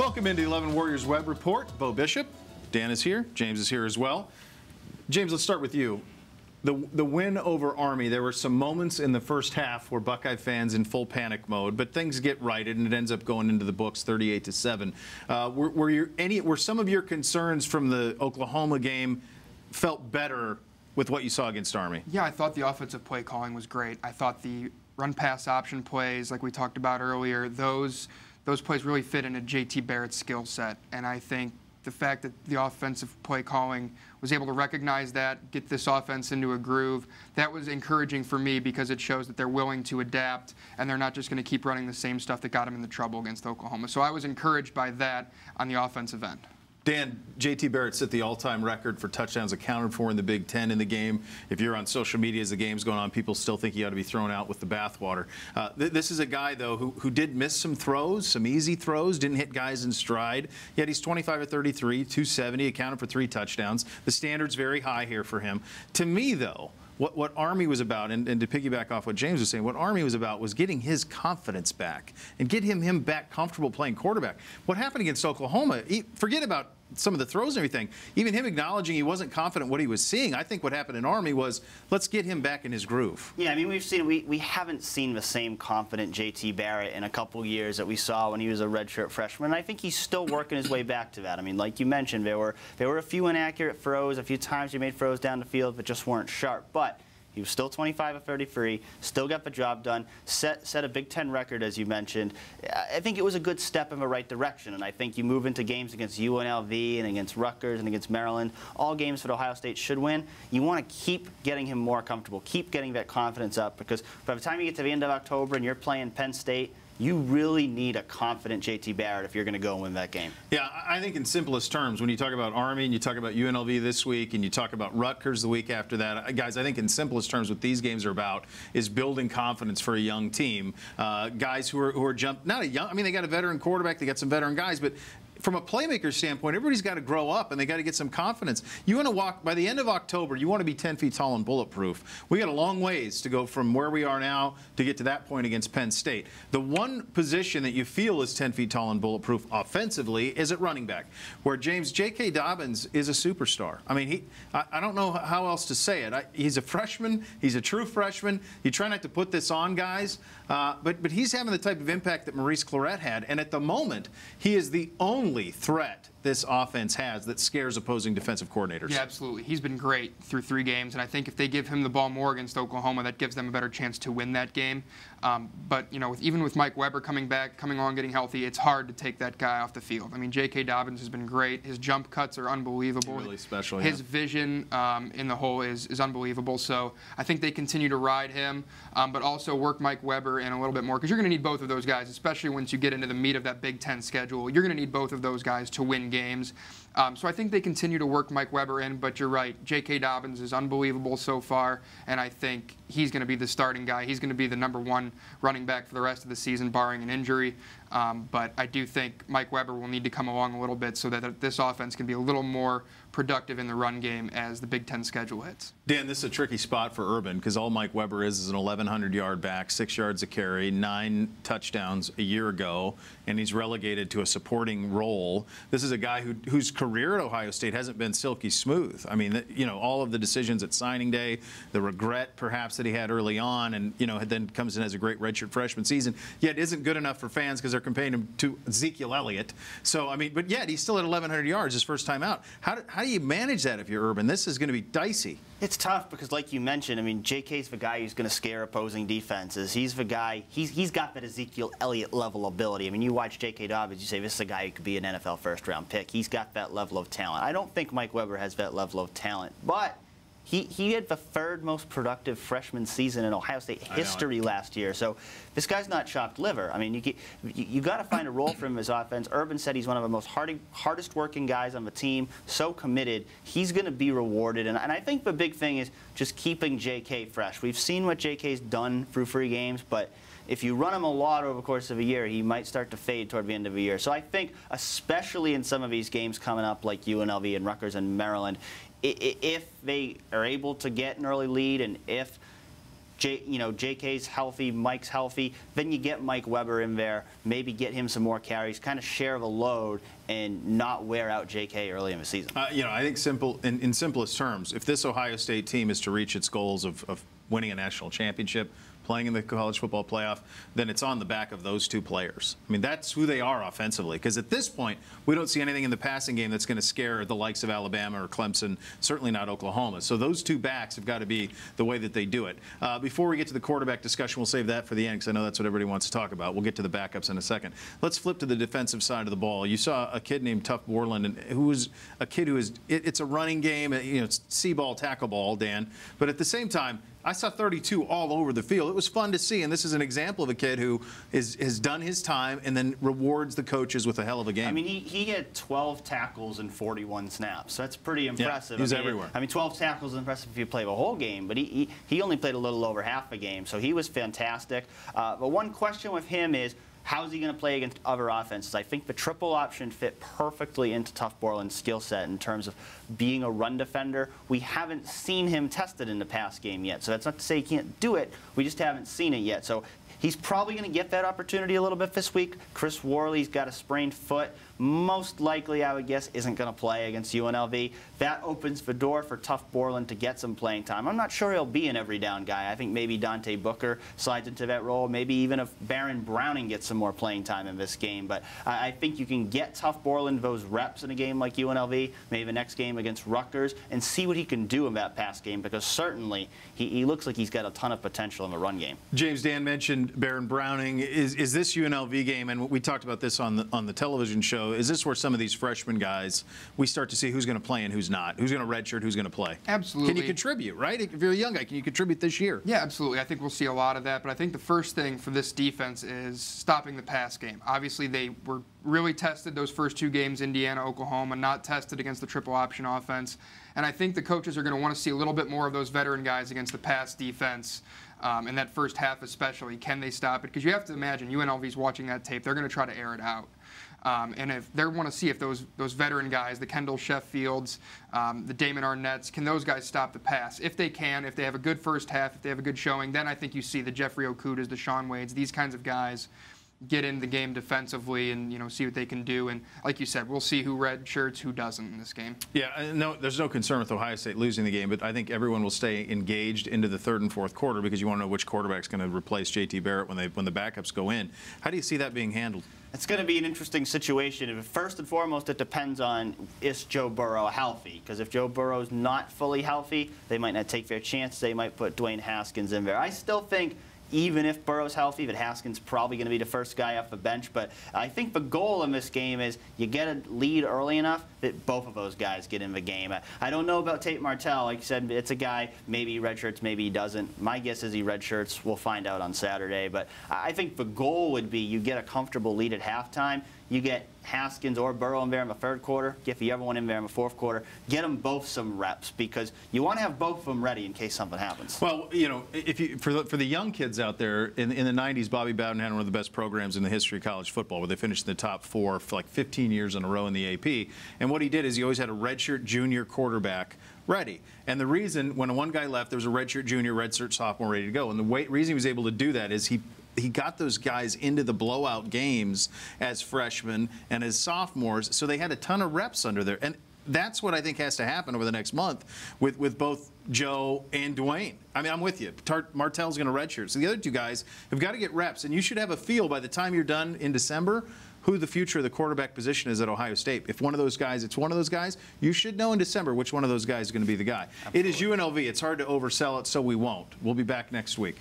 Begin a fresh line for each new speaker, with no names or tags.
Welcome into the 11 Warriors Web Report. Beau Bishop, Dan is here, James is here as well. James, let's start with you. The win over Army, there were some moments in the first half where Buckeye fans in full panic mode, but things get righted and it ends up going into the books 38-7. Were some of your concerns from the Oklahoma game felt better with what you saw against Army?
Yeah, I thought the offensive play calling was great. I thought the run-pass option plays, like we talked about earlier, those plays really fit into JT Barrett's skill set. And I think the fact that the offensive play calling was able to recognize that, get this offense into a groove, that was encouraging for me because it shows that they're willing to adapt and they're not just going to keep running the same stuff that got them into trouble against Oklahoma. So I was encouraged by that on the offensive end.
Dan, JT Barrett set the all-time record for touchdowns accounted for in the Big Ten in the game. If you're on social media as the game's going on, people still think he ought to be thrown out with the bathwater. This is a guy, though, who did miss some throws, some easy throws, didn't hit guys in stride. Yet he's 25 of 33, 270, accounted for 3 touchdowns. The standard's very high here for him. To me, though, what Army was about, and to piggyback off what James was saying, what Army was about was getting his confidence back and get him back comfortable playing quarterback. What happened against Oklahoma, forget about some of the throws and everything, even him acknowledging he wasn't confident what he was seeing. I think what happened in Army was, let's get him back in his groove.
Yeah, I mean, we haven't seen the same confident JT Barrett in a couple years that we saw when he was a redshirt freshman. And I think he's still working his way back to that. I mean, like you mentioned, there were a few inaccurate throws, a few times he made throws down the field that just weren't sharp. But he was still 25 of 33, still got the job done, set a Big Ten record, as you mentioned. I think it was a good step in the right direction, and I think you move into games against UNLV and against Rutgers and against Maryland, all games that Ohio State should win. You want to keep getting him more comfortable, keep getting that confidence up, because by the time you get to the end of October and you're playing Penn State, you really need a confident JT Barrett if you're going to go and win that game.
Yeah, I think in simplest terms, when you talk about Army and you talk about UNLV this week and you talk about Rutgers the week after that, guys, I think in simplest terms what these games are about is building confidence for a young team. Guys who are not a young, I mean, they got a veteran quarterback, they got some veteran guys, but from a playmaker standpoint, everybody's got to grow up and they got to get some confidence. You want to walk, by the end of October, you want to be 10 feet tall and bulletproof. We got a long ways to go from where we are now to get to that point against Penn State. The one position that you feel is 10 feet tall and bulletproof offensively is at running back, where J.K. Dobbins is a superstar. I mean, I don't know how else to say it. He's a freshman. He's a true freshman. You try not to put this on guys, but he's having the type of impact that Maurice Clarett had, and at the moment, he is the only threat this offense has that scares opposing defensive coordinators.
Yeah, absolutely. He's been great through 3 games, and I think if they give him the ball more against Oklahoma, that gives them a better chance to win that game. But, you know, even with Mike Weber coming on, getting healthy, it's hard to take that guy off the field. I mean, J.K. Dobbins has been great. His jump cuts are unbelievable.
Really special,
His vision in the hole is unbelievable. So I think they continue to ride him, but also work Mike Weber in a little bit more, because you're going to need both of those guys, especially once you get into the meat of that Big Ten schedule. You're going to need both of those guys to win games. So I think they continue to work Mike Weber in, but you're right. J.K. Dobbins is unbelievable so far, and I think he's going to be the starting guy. He's going to be the #1 running back for the rest of the season, barring an injury. But I do think Mike Weber will need to come along a little bit so that this offense can be a little more productive in the run game as the Big Ten schedule hits.
Dan, this is a tricky spot for Urban because all Mike Weber is an 1,100-yard back, 6 yards a carry, 9 touchdowns a year ago, and he's relegated to a supporting role. This is a guy whose career at Ohio State hasn't been silky smooth. I mean, you know, all of the decisions at signing day, the regret perhaps that he had early on, and, you know, then comes in as a great redshirt freshman season, yet isn't good enough for fans because they're comparing him to Ezekiel Elliott. So, I mean, but yet he's still at 1,100 yards his first time out. How do you manage that if you're Urban? This is going to be dicey.
It's tough because, like you mentioned, I mean, JK's the guy who's going to scare opposing defenses. He's the guy, he's got that Ezekiel Elliott level ability. I mean, you watch J.K. Dobbins, you say this is a guy who could be an NFL first-round pick. He's got that level of talent. I don't think Mike Weber has that level of talent, but he had the 3rd most productive freshman season in Ohio State history last year. So this guy's not chopped liver. I mean, you got to find a role for him in his offense. Urban said he's one of the most hardest working guys on the team, so committed. He's going to be rewarded. And I think the big thing is just keeping J.K. fresh. We've seen what J.K.'s done through 3 games, but if you run him a lot over the course of a year, he might start to fade toward the end of the year. So I think, especially in some of these games coming up like UNLV and Rutgers and Maryland, if they are able to get an early lead and if JK's healthy, Mike's healthy, then you get Mike Weber in there, maybe get him some more carries, kind of share the load and not wear out JK early in the season.
I think in simplest terms, if this Ohio State team is to reach its goals of winning a national championship, playing in the college football playoff, then it's on the back of those two players. I mean, that's who they are offensively. Because at this point, we don't see anything in the passing game that's going to scare the likes of Alabama or Clemson, certainly not Oklahoma. So those two backs have got to be the way that they do it. Before we get to the quarterback discussion, we'll save that for the end because I know that's what everybody wants to talk about. We'll get to the backups in a second. Let's flip to the defensive side of the ball. You saw a kid named Tuff Borland, who was a kid who is, it's a running game, it's see-ball, tackle ball, Dan. But at the same time, I saw 32 all over the field. It was fun to see, and this is an example of a kid who has done his time and then rewards the coaches with a hell of a game.
I mean, he had 12 tackles and 41 snaps. So that's pretty impressive.
Yeah, he's everywhere.
I mean, 12 tackles is impressive if you play the whole game, but he only played a little over half a game, so he was fantastic. But one question with him is, how's he going to play against other offenses? I think the triple option fit perfectly into Tuff Borland's skill set in terms of being a run defender. We haven't seen him tested in the pass game yet, so that's not to say he can't do it. We just haven't seen it yet. So he's probably going to get that opportunity a little bit this week. Chris Worley's got a sprained foot. Most likely, I would guess, isn't going to play against UNLV. That opens the door for Tuff Borland to get some playing time. I'm not sure he'll be an every down guy. I think maybe Dante Booker slides into that role. Maybe even if Baron Browning gets some more playing time in this game. But I think you can get Tuff Borland those reps in a game like UNLV, maybe the next game against Rutgers, and see what he can do in that pass game, because certainly he looks like he's got a ton of potential in the run game.
James, Dan mentioned Baron Browning. Is this UNLV game, and we talked about this on the television show, is this where some of these freshman guys, we start to see who's going to play and who's not? Who's going to redshirt, who's going to play?
Absolutely.
Can you contribute, right? If you're a young guy, can you contribute this year?
Yeah, absolutely. I think we'll see a lot of that, but I think the first thing for this defense is stopping the pass game. Obviously, they were really tested those first two games, Indiana, Oklahoma, not tested against the triple option offense. And I think the coaches are going to want to see a little bit more of those veteran guys against the pass defense. In that first half especially, can they stop it? Because you have to imagine UNLV's watching that tape. They're going to try to air it out. And if they want to see if those veteran guys, the Kendall Sheffields, the Damon Arnett's, can those guys stop the pass? If they can, if they have a good first half, if they have a good showing, then I think you see the Jeffrey Okudas, the Shaun Wades, these kinds of guys get in the game defensively and see what they can do. And like you said, we'll see who red shirts, who doesn't in this game.
Yeah, no, there's no concern with Ohio State losing the game, but I think everyone will stay engaged into the third and fourth quarter because you want to know which quarterback's going to replace JT Barrett when the backups go in. How do you see that being handled?
It's going to be an interesting situation. First and foremost, it depends on, is Joe Burrow healthy? Because if Joe Burrow's not fully healthy, they might not take their chance. They might put Dwayne Haskins in there. I still think, even if Burrow's healthy, that Haskins probably going to be the first guy off the bench. But I think the goal in this game is you get a lead early enough that both of those guys get in the game. I don't know about Tate Martell. Like you said, it's a guy, maybe he redshirts, maybe he doesn't. My guess is he redshirts. We'll find out on Saturday. But I think the goal would be you get a comfortable lead at halftime. You get Haskins or Burrow in there in the third quarter, get the other one in there in the fourth quarter, get them both some reps because you want to have both of them ready in case something happens.
Well, for the young kids out there, in the 90s, Bobby Bowden had one of the best programs in the history of college football where they finished in the top 4 for like 15 years in a row in the AP. And what he did is he always had a redshirt junior quarterback ready. And the reason, when one guy left, there was a redshirt junior, redshirt sophomore ready to go. And the reason he was able to do that is he got those guys into the blowout games as freshmen and as sophomores, so they had a ton of reps under there. And that's what I think has to happen over the next month with both Joe and Dwayne. I mean, I'm with you. Martell's going to redshirt. So the other two guys have got to get reps, and you should have a feel by the time you're done in December who the future of the quarterback position is at Ohio State. If one of those guys, it's one of those guys, you should know in December which one of those guys is going to be the guy. Absolutely. It is UNLV. It's hard to oversell it, so we won't. We'll be back next week.